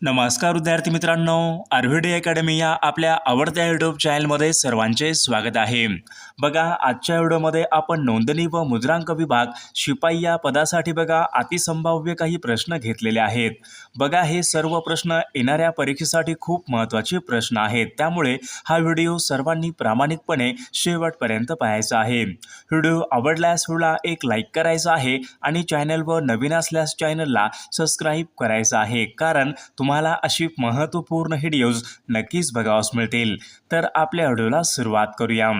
नमस्कार विद्यार्थी मित्रांनो, आर्व्हिडी अकॅडमी या आपल्या आवडत्या यूट्यूब चॅनलमध्ये सर्वांचे स्वागत आहे। बघा, आजच्या व्हिडिओमध्ये आपण नोंदणी व मुद्रांक विभाग शिपाई या पदासाठी बघा अतिसंभाव्य काही प्रश्न घेतलेले आहेत। बघा, हे सर्व प्रश्न येणाऱ्या परीक्षेसाठी खूप महत्त्वाचे प्रश्न आहेत, त्यामुळे हा व्हिडिओ सर्वांनी प्रामाणिकपणे शेवटपर्यंत पाहायचा आहे। व्हिडिओ आवडल्यास व्हिडिओला एक लाईक करायचा आहे आणि चॅनलवर नवीन असल्यास चॅनलला सबस्क्राईब करायचं आहे, कारण तुम्हाला अशी महत्त्वपूर्ण व्हिडिओज नक्कीच बघावयास मिळतील। तर आपल्या व्हिडिओला सुरुवात करूया।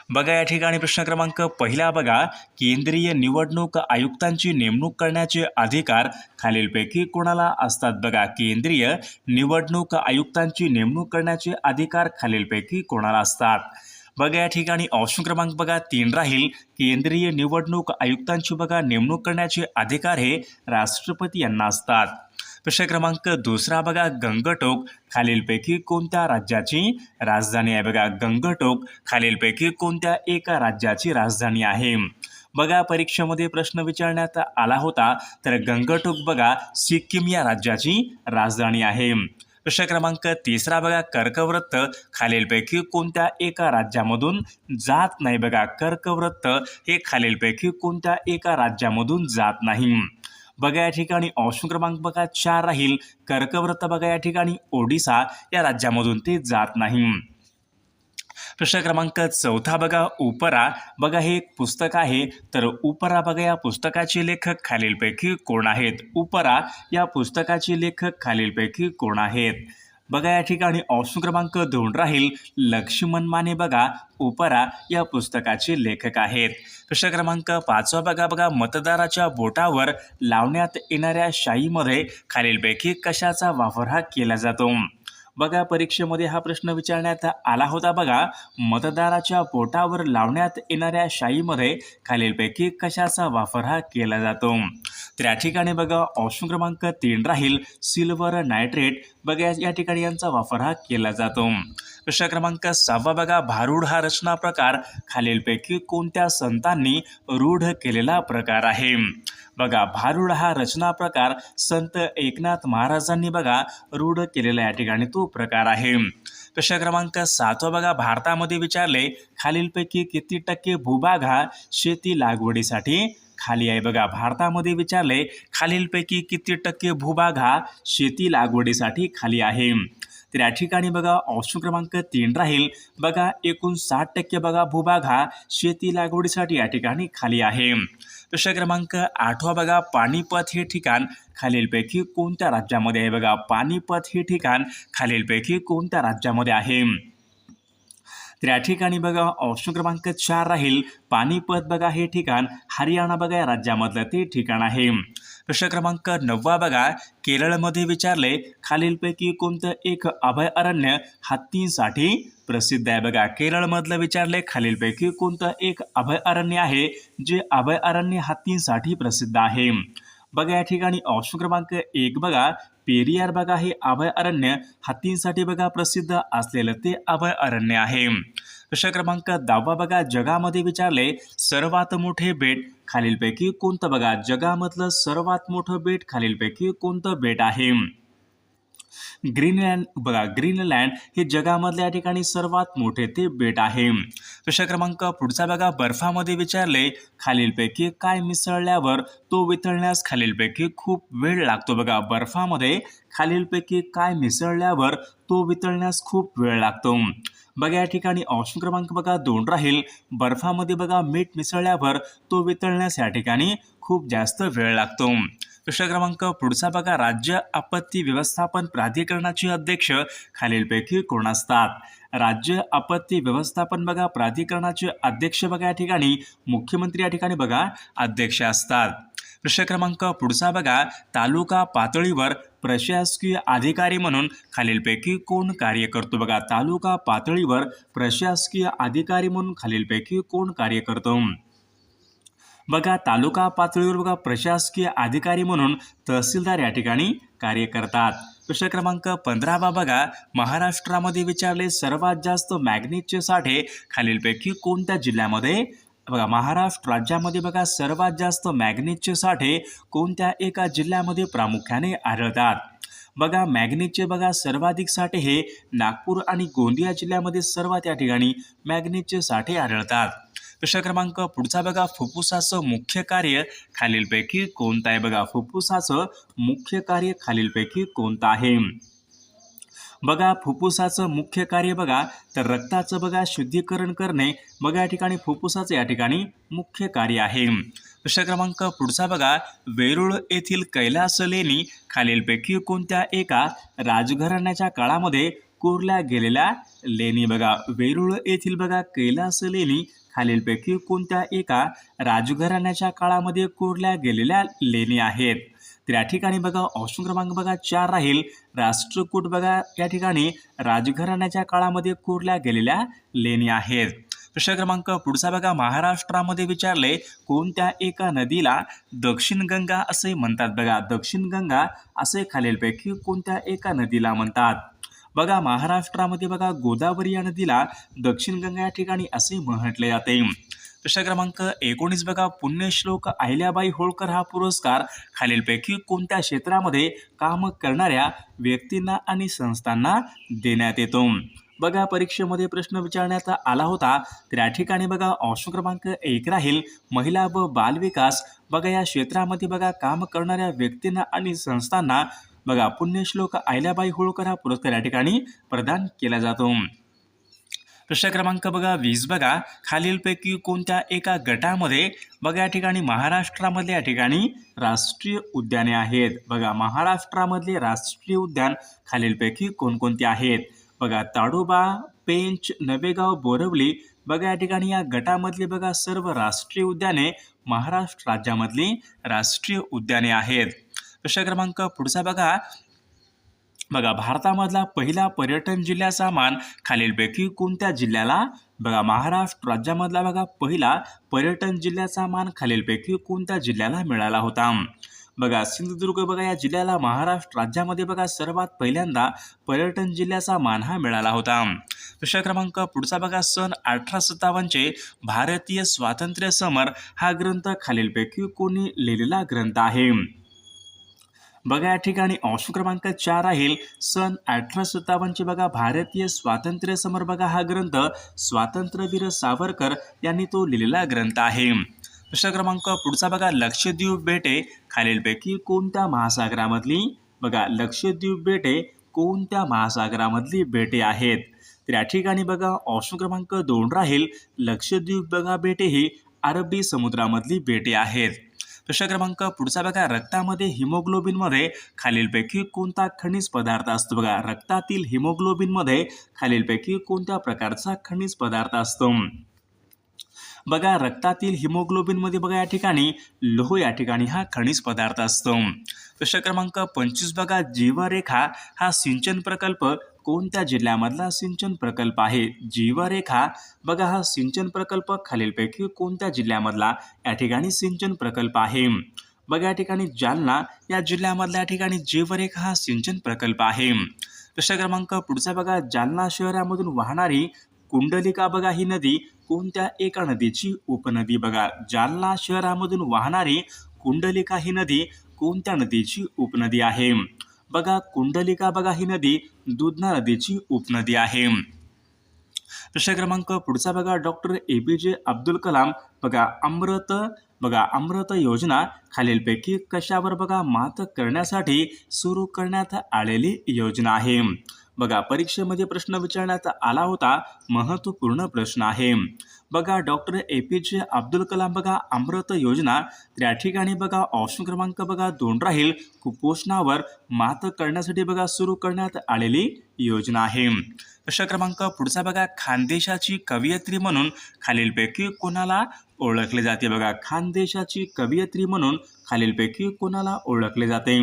बघा, या ठिकाणी प्रश्न क्रमांक पहिला बघा, केंद्रीय निवडणूक आयुक्तांची नेमणूक करण्याचे अधिकार खालीलपैकी कोणाला असतात? बघा, केंद्रीय निवडणूक आयुक्तांची नेमणूक करण्याचे अधिकार खालीलपैकी कोणाला असतात? बघा, या ठिकाणी ऑप्शन क्रमांक बघा 3 राहील। केंद्रीय निवडणूक आयुक्तांची बघा नेमणूक करण्याचे अधिकार हे राष्ट्रपती यांना असतात। प्रश्न क्रमांक दुसरा बघा, गंगटोक खालीलपैकी कोणत्या राज्याची राजधानी आहे? बघा, गंगटोक खालीलपैकी कोणत्या एका राज्याची राजधानी आहे? बघा, परीक्षेमध्ये प्रश्न विचारण्यात आला होता, तर गंगटोक बघा सिक्कीम या राज्याची राजधानी आहे। प्रश्न क्रमांक तिसरा बघा, कर्कवृत्त खालीलपैकी कोणत्या एका राज्यामधून जात नाही? बघा, कर्कवृत्त हे खालीलपैकी कोणत्या एका राज्यामधून जात नाही? बघा, या ठिकाणी ऑप्शन क्रमांक बघा 4 राहील। कर्कवृत्त बघा या ठिकाणी ओडिसा या राज्यामधून ते जात नाही। प्रश्न क्रमांक चौथा बघा, उपरा बघा हे एक पुस्तक आहे, तर उपरा बघा या पुस्तकाचे लेखक खालीलपैकी कोण आहेत? उपरा या पुस्तकाचे लेखक खालीलपैकी कोण आहेत? बघा, या ठिकाणी ऑप्शन क्रमांक 2 राहील। लक्ष्मण माने बघा उपरा या पुस्तकाचे लेखक आहेत। प्रश्न क्रमांक 5 बघा, मतदाराच्या बोटावर लावण्यात येणाऱ्या शाईमध्ये खालीलपैकी कशाचा वापर हा केला जातो? बघा, परीक्षेमध्ये हा प्रश्न विचारण्यात आला होता। बघा, मतदाराच्या बोटावर लावण्यात येणाऱ्या शाईमध्ये खालीलपैकी कशाचा वापर हा केला जातो? तर या ठिकाणी बघा ऑप्शन क्रमांक 3 राहील। सिल्वर नायट्रेट बघा या ठिकाणी यांचा वापर हा केला जातो। प्रश्न क्रमांक 6 बघा, भारूड हा रचना प्रकार खालीलपैकी कोणत्या संतांनी रूढ केलेला प्रकार आहे? बघा, भारूड हा रचना प्रकार संत एकनाथ महाराजांनी बघा रूढ केलेला या ठिकाणी तो प्रकार आहे। प्रश्न क्रमांक 7 बघा, भारतामध्ये विचारले खालीलपैकी किती टक्के भूभाग हा शेती लागवडीसाठी खाली आहे? बघा, भारतामध्ये विचारले खालीलपैकी किती टक्के भूभाग हा शेती लागवडीसाठी खाली आहे? तर या ठिकाणी बघा ऑप्शन क्रमांक 3 राहील। बघा, एकूण 60% बघा भूभाग हा शेती लागवडीसाठी या ठिकाणी खाली आहे। प्रश्न क्रमांक 8 बघा, पानिपत हे ठिकाण खालीलपैकी कोणत्या राज्यामध्ये आहे? बघा, पानिपत हे ठिकाण खालीलपैकी कोणत्या राज्यामध्ये आहे? तर या ठिकाणी बघा ऑप्शन क्रमांक 4 राहील। पानिपत बघा हे ठिकाण हरियाणा बघा या राज्यामधलं ते ठिकाण आहे। प्रश्न क्रमांक 9 बघा, केरळमध्ये विचारले खालीलपैकी कोणतं एक अभयारण्य हत्तींसाठी प्रसिद्ध आहे? बघा, केरळमधलं विचारले खालीलपैकी कोणतं एक अभयारण्य आहे जे अभयारण्य हत्तींसाठी प्रसिद्ध आहे? बघा, या ठिकाणी ऑप्शन क्रमांक 1 बघा, पेरियार बघा हे अभयारण्य हत्तींसाठी बघा प्रसिद्ध असलेलं ते अभयारण्य आहे। प्रश्न क्रमांक 10 बघा, जगामध्ये विचारले सर्वात मोठे बेट खालीलपैकी कोणतं? बघा, जगामधलं सर्वात मोठं बेट खालीलपैकी कोणतं बेट आहे? ग्रीनलँड बघा, ग्रीनलँड हे जगामधल्या या ठिकाणी सर्वात मोठे ते बेट आहे। प्रश्न क्रमांक पुढचा बघा, बर्फामध्ये विचारले खालीलपैकी काय मिसळल्यावर तो वितळण्यास खालीलपैकी खूप वेळ लागतो? बघा, बर्फामध्ये खालीलपैकी काय मिसळल्यावर तो वितळण्यास खूप वेळ लागतो? बघा, या ठिकाणी ऑप्शन क्रमांक बघा 2 राहील। बर्फामध्ये बघा मीठ मिसळल्यावर तो वितळण्यास या ठिकाणी खूप जास्त वेळ लागतो। प्रश्न क्रमांक पुढचा बघा, राज्य आपत्ती व्यवस्थापन प्राधिकरणाचे अध्यक्ष खालीलपैकी कोण असतात? राज्य आपत्ती व्यवस्थापन बघा प्राधिकरणाचे अध्यक्ष बघा या ठिकाणी मुख्यमंत्री या ठिकाणी बघा अध्यक्ष असतात। प्रश्न क्रमांक पुढचा बघा, तालुका पातळीवर प्रशासकीय अधिकारी म्हणून खालीलपैकी कोण कार्य करतो? बघा, तालुका पातळीवर प्रशासकीय अधिकारी म्हणून खालीलपैकी कोण कार्य करतो? बघा, तालुका पातळीवर बघा प्रशासकीय अधिकारी म्हणून तहसीलदार या ठिकाणी कार्य करतात। प्रश्न क्रमांक 15 बघा, महाराष्ट्रामध्ये विचारले सर्वात जास्त मॅग्नीजचे साठे खालीलपैकी कोणत्या जिल्ह्यामध्ये? बघा, महाराष्ट्र राज्यामध्ये बघा सर्वात जास्त मॅग्नीजचे साठे कोणत्या एका जिल्ह्यामध्ये प्रामुख्याने आढळतात? बघा मॅग्नीजचे बघा सर्वाधिक साठे हे नागपूर आणि गोंदिया जिल्ह्यामध्ये सर्वात या ठिकाणी मॅग्नीजचे साठे आढळतात. प्रश्न क्रमांक पुढचा बघा फुफ्फुसाचं मुख्य कार्य खालीलपैकी कोणतं आहे? बघा फुफ्फुसाचं मुख्य कार्य खालीलपैकी कोणतं आहे? बघा फुफ्फुसाचं मुख्य कार्य बघा तर रक्ताचं बघा शुद्धीकरण करणे बघा या ठिकाणी फुफ्फुसाचं या ठिकाणी मुख्य कार्य आहे. प्रश्न क्रमांक पुढचा बघा वेरूळ येथील कैलास लेणी खालीलपैकी कोणत्या एका राजघराण्याच्या काळामध्ये कोरल्या गेलेल्या लेणी? बघा वेरूळ येथील बघा कैलास लेणी खालीलपैकी कोणत्या एका राजघराण्याच्या काळामध्ये कोरल्या गेलेल्या लेणी आहेत? तर या ठिकाणी बघा ऑप्शन क्रमांक बघा 4 राहील राष्ट्रकूट बघा या ठिकाणी राजघराण्याच्या काळामध्ये कोरल्या गेलेल्या लेणी आहेत. प्रश्न क्रमांक पुढचा बघा महाराष्ट्रामध्ये विचारले कोणत्या एका नदीला दक्षिण गंगा असे म्हणतात? बघा दक्षिण गंगा असे खालीलपैकी कोणत्या एका नदीला म्हणतात? बघा महाराष्ट्रामध्ये बघा गोदावरी या नदीला दक्षिण गंगा या ठिकाणी असे म्हटले जाते. प्रश्न क्रमांक 19 बघा पुण्यश्लोक अहिल्याबाई होळकर हा पुरस्कार खालीलपैकी कोणत्या क्षेत्रामध्ये काम करणाऱ्या व्यक्तींना आणि संस्थांना देण्यात येतो? बघा परीक्षेमध्ये प्रश्न विचारण्यात आला होता तर या ठिकाणी बघा ऑप्शन क्रमांक 1 राहील महिला व बालविकास बघा या क्षेत्रामध्ये बघा काम करणाऱ्या व्यक्तींना आणि संस्थांना बघा पुण्यश्लोक अहिल्याबाई होळकर हा पुरस्कार या ठिकाणी प्रदान केला जातो. प्रश्न क्रमांक बघा 20 बघा खालीलपैकी कोणत्या एका गटामध्ये बघा या ठिकाणी महाराष्ट्रामधले या ठिकाणी राष्ट्रीय उद्याने आहेत? बघा महाराष्ट्रामधले राष्ट्रीय उद्यान खालीलपैकी कोणकोणते आहेत? बघा ताडोबा, पेंच, नवेगाव, बोरवली बघा या ठिकाणी या गटामधले बघा सर्व राष्ट्रीय उद्याने महाराष्ट्र राज्यामधली राष्ट्रीय उद्याने आहेत. प्रश्न क्रमांक पुढचा बघा भारतामधला पहिला पर्यटन जिल्ह्याचा मान खालीलपैकी कोणत्या जिल्ह्याला? बघा महाराष्ट्र राज्यामधला बघा पहिला पर्यटन जिल्ह्याचा मान खालीलपैकी कोणत्या जिल्ह्याला मिळाला होता? बघा सिंधुदुर्ग बघा या जिल्ह्याला महाराष्ट्र राज्यामध्ये बघा सर्वात पहिल्यांदा पर्यटन जिल्ह्याचा मान हा मिळाला होता. प्रश्न क्रमांक पुढचा बघा सन 1857 भारतीय स्वातंत्र्य समर हा ग्रंथ खालीलपैकी कोणी लिहिलेला ग्रंथ आहे? बघा या ठिकाणी ऑप्शन क्रमांक 4 राहील सन 1857 बघा भारतीय स्वातंत्र्य समर बघा हा ग्रंथ स्वातंत्र्यवीर सावरकर यांनी तो लिहिलेला ग्रंथ आहे. प्रश्न क्रमांक पुढचा बघा लक्षद्वीप बेटे खालीलपैकी कोणत्या महासागरामधली? बघा लक्षद्वीप बेटे कोणत्या महासागरामधली बेटे आहेत? तर या ठिकाणी बघा ऑप्शन क्रमांक 2 राहील लक्षद्वीप बघा बेटे ही अरबी समुद्रामधली बेटे आहेत. प्रश्न क्रमांक पुढचा बघा रक्तामध्ये हिमोग्लोबिनमध्ये खालीलपैकी कोणता खनिज पदार्थ असतो? बघा रक्तातील हिमोग्लोबिनमध्ये खालीलपैकी कोणत्या प्रकारचा खनिज पदार्थ असतो? बघा रक्तातील हिमोग्लोबिनमध्ये बघा या ठिकाणी लोह या ठिकाणी हा खनिज पदार्थ असतो. प्रश्न क्रमांक 25 बघा जीवरेखा हा सिंचन प्रकल्प कोणत्या जिल्ह्यामधला सिंचन प्रकल्प आहे? जीवरेखा बघा हा सिंचन प्रकल्प खालीलपैकी कोणत्या जिल्ह्यामधला या ठिकाणी सिंचन प्रकल्प आहे? बघा या ठिकाणी जालना या जिल्ह्यामधला या ठिकाणी जीवरेखा हा सिंचन प्रकल्प आहे. प्रश्न क्रमांक पुढचा बघा जालना शहरामधून वाहणारी कुंडलिका बघा ही नदी कोणत्या एका नदीची उपनदी? बघा जालना शहरामधून वाहणारी कुंडलिका ही नदी कोणत्या नदीची उपनदी आहे? बघा कुंडलिका बघा ही नदी दुधना नदीची उपनदी आहे. प्रश्न क्रमांक पुढचा बघा डॉक्टर APJ अब्दुल कलाम बघा अमृत योजना खालीलपैकी कशावर बघा मात करण्यासाठी सुरू करण्यात आलेली योजना आहे? बघा परीक्षेमध्ये प्रश्न विचारण्यात आला होता, महत्त्वपूर्ण प्रश्न आहे. बघा डॉक्टर APJ अब्दुल कलाम बघा अमृत योजना त्या ठिकाणी बघा ऑप्शन क्रमांक बघा 2 राहील कुपोषणावर मात करण्यासाठी बघा सुरू करण्यात आलेली योजना आहे. प्रश्न क्रमांक पुढचा बघा खानदेशाची कवयित्री म्हणून खालीलपैकी कोणाला ओळखले जाते? बघा खानदेशाची कवयित्री म्हणून खालीलपैकी कोणाला ओळखले जाते?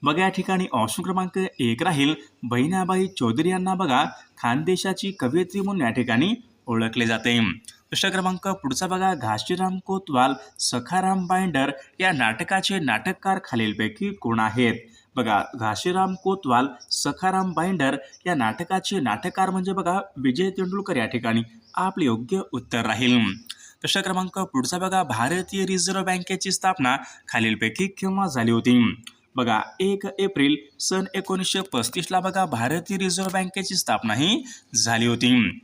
बघा या ठिकाणी ऑप्शन क्रमांक 1 राहील बहिणाबाई चौधरी यांना बघा खानदेशाची कवयित्री म्हणून या ठिकाणी ओळखले जाते. प्रश्न क्रमांक पुढचा बघा घाशीराम कोतवाल सखाराम बाइंडर या नाटकाचे नाटककार खालीलपैकी कोण आहेत? बघा घाशीराम कोतवाल सखाराम बाइंडर या नाटकाचे नाटककार म्हणजे बघा विजय तेंडुलकर या ठिकाणी आपले योग्य उत्तर राहील. प्रश्न क्रमांक पुढचा बघा भारतीय रिझर्व्ह बँकेची स्थापना खालीलपैकी केव्हा झाली होती? बघा 1 एप्रिल सन 1935ला बघा भारतीय रिझर्व्ह बँकेची स्थापना ही झाली होती.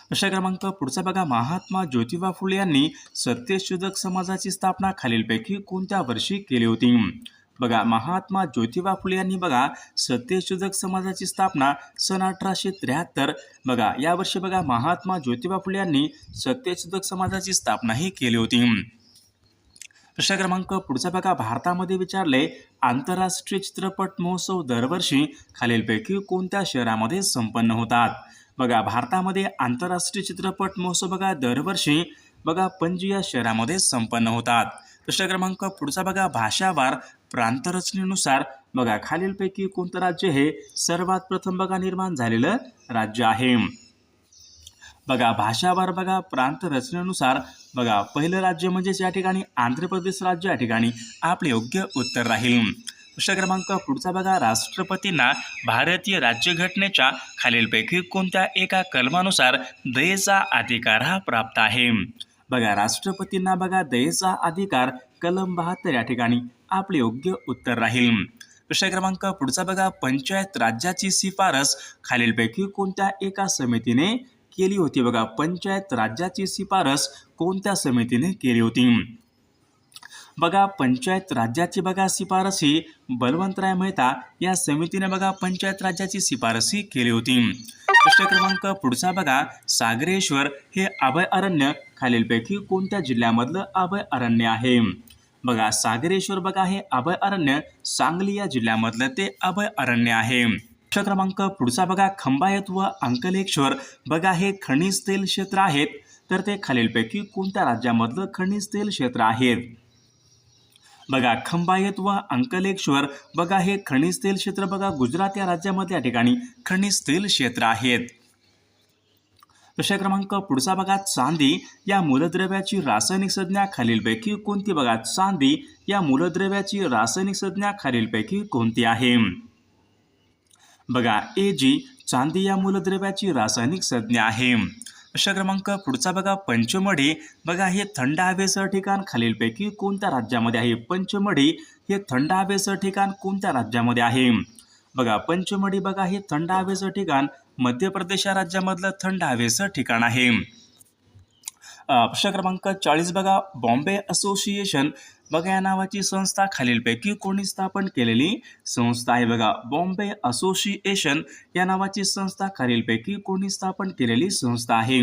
प्रश्न क्रमांक पुढचा बघा महात्मा ज्योतिबा फुले यांनी सत्यशोधक समाजाची स्थापना खालीलपैकी कोणत्या वर्षी केली होती? बघा महात्मा ज्योतिबा फुले यांनी बघा सत्यशोधक समाजाची स्थापना सन 1873 बघा यावर्षी बघा महात्मा ज्योतिबा फुले यांनी सत्यशोधक समाजाची स्थापना ही केली होती. प्रश्न क्रमांक पुढचा बघा भारतामध्ये विचारले आंतरराष्ट्रीय चित्रपट महोत्सव दरवर्षी खालीलपैकी कोणत्या शहरामध्ये संपन्न होतात? बघा भारतामध्ये आंतरराष्ट्रीय चित्रपट महोत्सव बघा दरवर्षी बघा पणजी या शहरामध्ये संपन्न होतात. प्रश्न क्रमांक पुढचा बघा भाषावार प्रांतरचनेनुसार बघा खालीलपैकी कोणतं राज्य हे सर्वात प्रथम बघा निर्माण झालेलं राज्य आहे? बघा भाषावार बघा प्रांत रचनेनुसार बघा पहिलं राज्य म्हणजेच या ठिकाणी आंध्र प्रदेश राज्य या ठिकाणी आपले योग्य उत्तर राहील. प्रश्न क्रमांक पुढचा बघा राष्ट्रपतींना भारतीय राज्यघटनेच्या खालीलपैकी कोणत्या एका कलमानुसार दयेचा अधिकार हा प्राप्त आहे? बघा राष्ट्रपतींना बघा दयेचा अधिकार कलम 72 या ठिकाणी आपले योग्य उत्तर राहील. प्रश्न क्रमांक पुढचा बघा पंचायत राज्याची शिफारस खालीलपैकी कोणत्या एका समितीने केली होती? बघा पंचायत राज्याची शिफारस कोणत्या समितीने केली होती? बघा पंचायत राज्याची बघा शिफारस ही बलवंतराय मेहता या समितीने बघा पंचायत राज्याची शिफारस ही केली होती. प्रश्न क्रमांक पुढचा बघा सागरेश्वर हे अभयारण्य खालीलपैकी कोणत्या जिल्ह्यामधलं अभयारण्य आहे? बघा सागरेश्वर बघा हे अभयारण्य सांगली या जिल्ह्यामधलं ते अभयारण्य आहे. प्रश्न क्रमांक पुढचा बघा खंबायत व अंकलेश्वर बघा हे खनिज तेल क्षेत्र आहेत, तर ते खालीलपैकी कोणत्या राज्यामधलं खनिज तेल क्षेत्र आहेत? बघा खंबायत व अंकलेश्वर बघा हे खनिज तेल क्षेत्र बघा गुजरात या राज्यामध्ये या ठिकाणी खनिज तेल क्षेत्र आहेत. प्रश्न क्रमांक पुढचा बघा चांदी या मूलद्रव्याची रासायनिक संज्ञा खालीलपैकी कोणती? बघा चांदी या मूलद्रव्याची रासायनिक संज्ञा खालीलपैकी कोणती आहे? बघा Ag चांदी या मूलद्रव्याची रासायनिक संज्ञा आहे. प्रश्न क्रमांक पुढचा बघा पंचमढी बघा हे थंड हवेचं ठिकाण खालीलपैकी कोणत्या राज्यामध्ये आहे? पंचमढी हे थंड हवेचं ठिकाण कोणत्या राज्यामध्ये आहे? बघा पंचमढी बघा हे थंड हवेचं ठिकाण मध्य प्रदेश या राज्यामधलं थंड हवेचं ठिकाण आहे. प्रश्न क्रमांक 40 बघा बॉम्बे असोसिएशन बघा या नावाची संस्था खालीलपैकी कोणी स्थापन केलेली संस्था आहे? बघा बॉम्बे असोसिएशन या नावाची संस्था खालीलपैकी कोणी स्थापन केलेली संस्था आहे?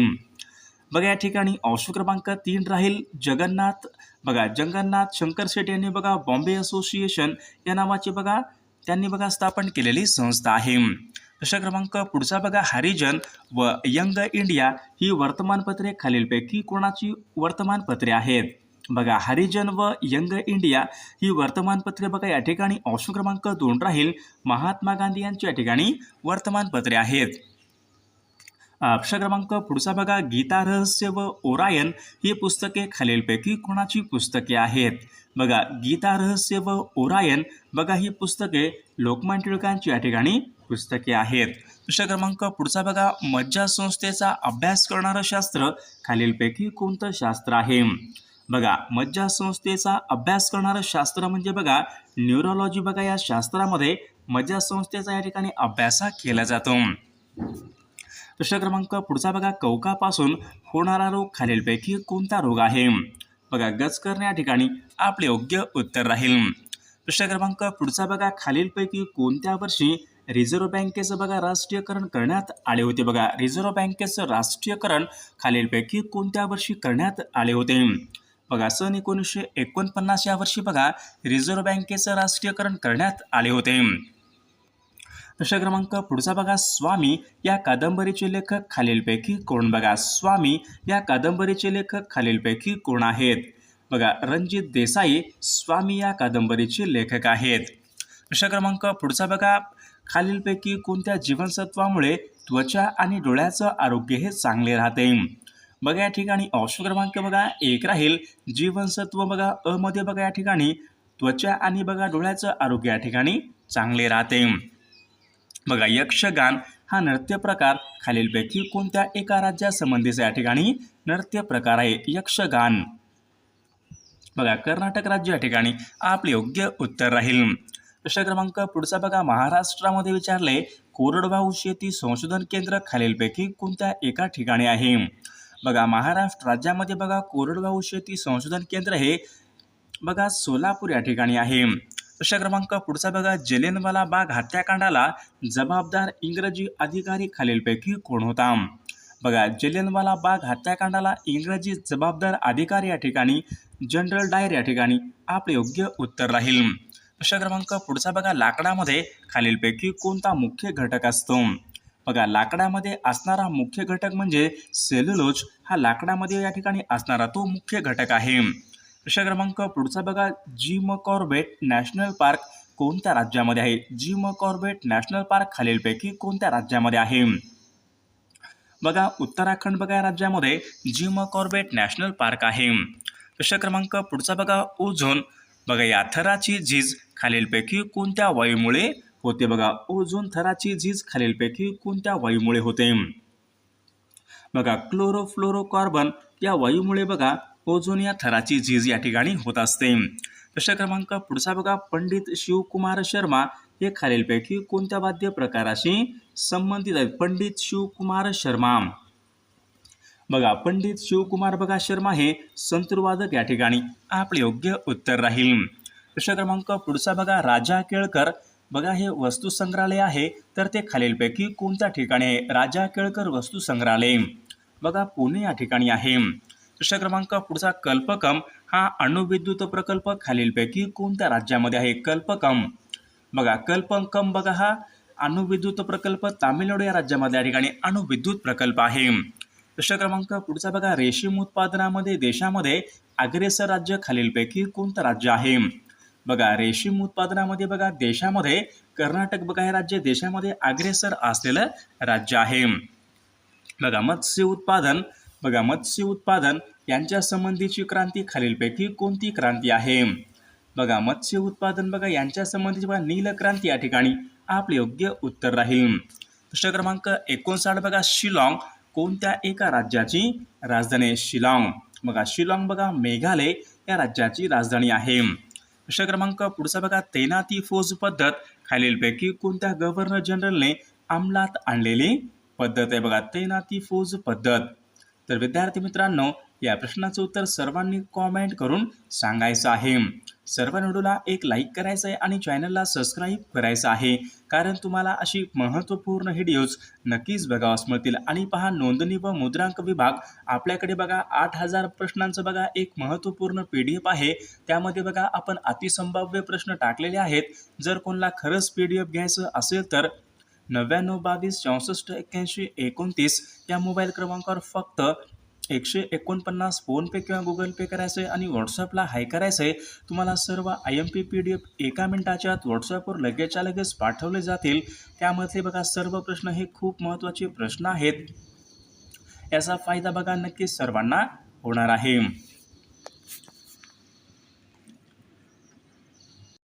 बघा या ठिकाणी ऑप्शन क्रमांक 3 राहील जगन्नाथ शंकर शेट यांनी बघा बॉम्बे असोसिएशन या नावाची बघा त्यांनी बघा स्थापन केलेली संस्था आहे. प्रश्न क्रमांक पुढचा बघा हरिजन व यंग इंडिया ही वर्तमानपत्रे खालीलपैकी कोणाची वर्तमानपत्रे आहेत? बघा हरिजन व यंग इंडिया ही वर्तमानपत्रे बघा या ठिकाणी ऑप्शन क्रमांक 2 राहील महात्मा गांधी यांची या ठिकाणी वर्तमानपत्रे आहेत. प्रश्न क्रमांक पुढचा बघा गीता रहस्य व ओरायन ही पुस्तके खालीलपैकी कोणाची पुस्तके आहेत? बघा गीता रहस्य व ओरायन बघा ही पुस्तके लोकमान्य टिळकांची या ठिकाणी पुस्तके आहेत. प्रश्न क्रमांक पुढचा बघा मज्जासंस्थेचा अभ्यास करणारं शास्त्र खालीलपैकी कोणतं शास्त्र आहे? बघा मज्जासंस्थेचा अभ्यास करणारं शास्त्र म्हणजे बघा न्यूरोलॉजी बघा या शास्त्रामध्ये मज्जासंस्थेचा या ठिकाणी अभ्यास केला जातो. प्रश्न क्रमांक पुढचा बघा कवकापासून होणारा रोग खालीलपैकी कोणता रोग आहे? बघा गजकरण या ठिकाणी आपले योग्य उत्तर राहील. प्रश्न क्रमांक पुढचा बघा खालीलपैकी कोणत्या वर्षी रिझर्व्ह बँकेचं बघा राष्ट्रीयकरण करण्यात आले होते? बघा रिझर्व्ह बँकेचं राष्ट्रीयकरण खालीलपैकी कोणत्या वर्षी करण्यात आले होते? बघा सन 1949 या वर्षी बघा रिझर्व्ह बँकेचं राष्ट्रीयकरण करण्यात आले होते. प्रश्न क्रमांक पुढचा बघा स्वामी या कादंबरीचे लेखक खालीलपैकी कोण? बघा स्वामी या कादंबरीचे लेखक खालीलपैकी कोण आहेत? बघा रणजित देसाई स्वामी या कादंबरीचे लेखक आहेत. प्रश्न क्रमांक पुढचा बघा खालीलपैकी कोणत्या जीवनसत्वामुळे त्वचा आणि डोळ्याचं आरोग्य हे चांगले राहते? बघा या ठिकाणी ऑप्शन क्रमांक बघा 1 राहील जीवनसत्व बघा अ मध्ये बघा या ठिकाणी त्वचा आणि बघा डोळ्याचं आरोग्य या ठिकाणी चांगले राहते. बघा यक्षगान हा नृत्य प्रकार खालीलपैकी कोणत्या एका राज्यासंबंधीचा या ठिकाणी नृत्य प्रकार आहे? यक्षगान. बघा कर्नाटक राज्य या ठिकाणी आपले योग्य उत्तर राहील. प्रश्न क्रमांक पुढचा बघा, महाराष्ट्रामध्ये विचारले कोरडवाहू शेती संशोधन केंद्र खालीलपैकी कोणत्या एका ठिकाणी आहे? बघा महाराष्ट्र राज्यामध्ये बघा कोरडवाहू शेती संशोधन केंद्र हे बघा सोलापूर या ठिकाणी आहे. प्रश्न क्रमांक पुढचा बघा, जलियनवाला बाग हत्याकांडाला जबाबदार इंग्रजी अधिकारी खालीलपैकी कोण होता? बघा जलियनवाला बाग हत्याकांडाला इंग्रजी जबाबदार अधिकारी या ठिकाणी जनरल डायर या ठिकाणी आपले योग्य उत्तर राहील. प्रश्न क्रमांक पुढचा बघा, लाकडामध्ये खालीलपैकी कोणता मुख्य घटक असतो? बघा लाकडामध्ये असणारा मुख्य घटक म्हणजे सेल्युलोज हा लाकडामध्ये या ठिकाणी असणारा तो मुख्य घटक आहे. प्रश्न क्रमांक पुढचा बघा, जिम कॉर्बेट नॅशनल पार्क कोणत्या राज्यामध्ये आहे? जिम कॉर्बेट नॅशनल पार्क खालीलपैकी कोणत्या राज्यामध्ये आहे? बघा उत्तराखंड बघा या राज्यामध्ये जिम कॉर्बेट नॅशनल पार्क आहे. प्रश्न क्रमांक पुढचा बघा, ओझोन बघा या थराची झीज खालीलपैकी कोणत्या वायूमुळे होते? बघा ओझोन थराची झीज खालीलपैकी कोणत्या वायूमुळे होते? बघा क्लोरोफ्लोरोकार्बन या वायूमुळे बघा ओझोन या थराची झीज या ठिकाणी होत असते. प्रश्न क्रमांक पुढचा बघा, पंडित शिवकुमार शर्मा हे खालीलपैकी कोणत्या वाद्य प्रकाराशी संबंधित आहेत? पंडित शिवकुमार शर्मा बघा पंडित शिवकुमार बघा शर्मा हे संतूरवादक या ठिकाणी आपले योग्य उत्तर राहील. प्रश्न क्रमांक पुढचा बघा, राजा केळकर बघा हे वस्तू संग्रहालय आहे तर ते खालीलपैकी कोणत्या ठिकाणी आहे? राजा केळकर वस्तू संग्रहालय बघा पुणे या ठिकाणी आहे. प्रश्न क्रमांक पुढचा, कल्पकम हा अणुविद्युत प्रकल्प खालीलपैकी कोणत्या राज्यामध्ये आहे? कल्पकम बघा कल्पकम बघा हा अणुविद्युत प्रकल्प तामिळनाडू या राज्यामध्ये या ठिकाणी अणुविद्युत प्रकल्प आहे. प्रश्न क्रमांक पुढचा बघा, रेशीम उत्पादनामध्ये देशामध्ये अग्रेसर राज्य खालीलपैकी कोणतं राज्य आहे? बघा रेशीम उत्पादनामध्ये बघा देशामध्ये कर्नाटक बघा हे राज्य देशामध्ये अग्रेसर असलेलं राज्य आहे. बघा मत्स्य उत्पादन यांच्या संबंधीची क्रांती खालीलपैकी कोणती क्रांती आहे? बघा मत्स्य उत्पादन बघा यांच्या संबंधीची बघा नील क्रांती या ठिकाणी आपले योग्य उत्तर राहील. प्रश्न क्रमांक 59 बघा, शिलाँग कोणत्या एका राज्याची राजधानी? शिलाँग बघा शिलाँग बघा मेघालय या राज्याची राजधानी आहे. प्रश्न क्रमांक पुढचा बघा, तैनाती फौज पद्धत खालीलपैकी कोणत्या गव्हर्नर जनरलने अंमलात आणलेली पद्धत आहे? बघा तैनाती फौज पद्धत. तर विद्यार्थी मित्रांनो या प्रश्नाचं उत्तर सर्वांनी कॉमेंट करून सांगायचं आहे. सर्व व्हिडिओला एक लाईक करायचं आहे आणि चॅनलला सबस्क्राईब करायचं आहे, कारण तुम्हाला अशी महत्त्वपूर्ण व्हिडिओज नक्कीच बघावास मिळतील. आणि पहा नोंदणी व मुद्रांक विभाग आपल्याकडे बघा 8000 प्रश्नांचं बघा एक महत्त्वपूर्ण PDF आहे. त्यामध्ये बघा आपण अतिसंभाव्य प्रश्न टाकलेले आहेत. जर कोणाला खरंच PDF घ्यायचं असेल तर 99 22 64 81 29 या मोबाईल क्रमांकावर फक्त 149 फोनपे किंवा गुगल पे करायचं आहे आणि व्हॉट्सअपला हाय करायचं आहे. तुम्हाला सर्व IMP PDF एका मिनिटाच्या आत व्हॉट्सअपवर लगेचच्या लगेच पाठवले जातील. त्यामध्ये बघा सर्व प्रश्न हे खूप महत्त्वाचे प्रश्न आहेत. याचा फायदा बघा नक्कीच सर्वांना होणार आहे.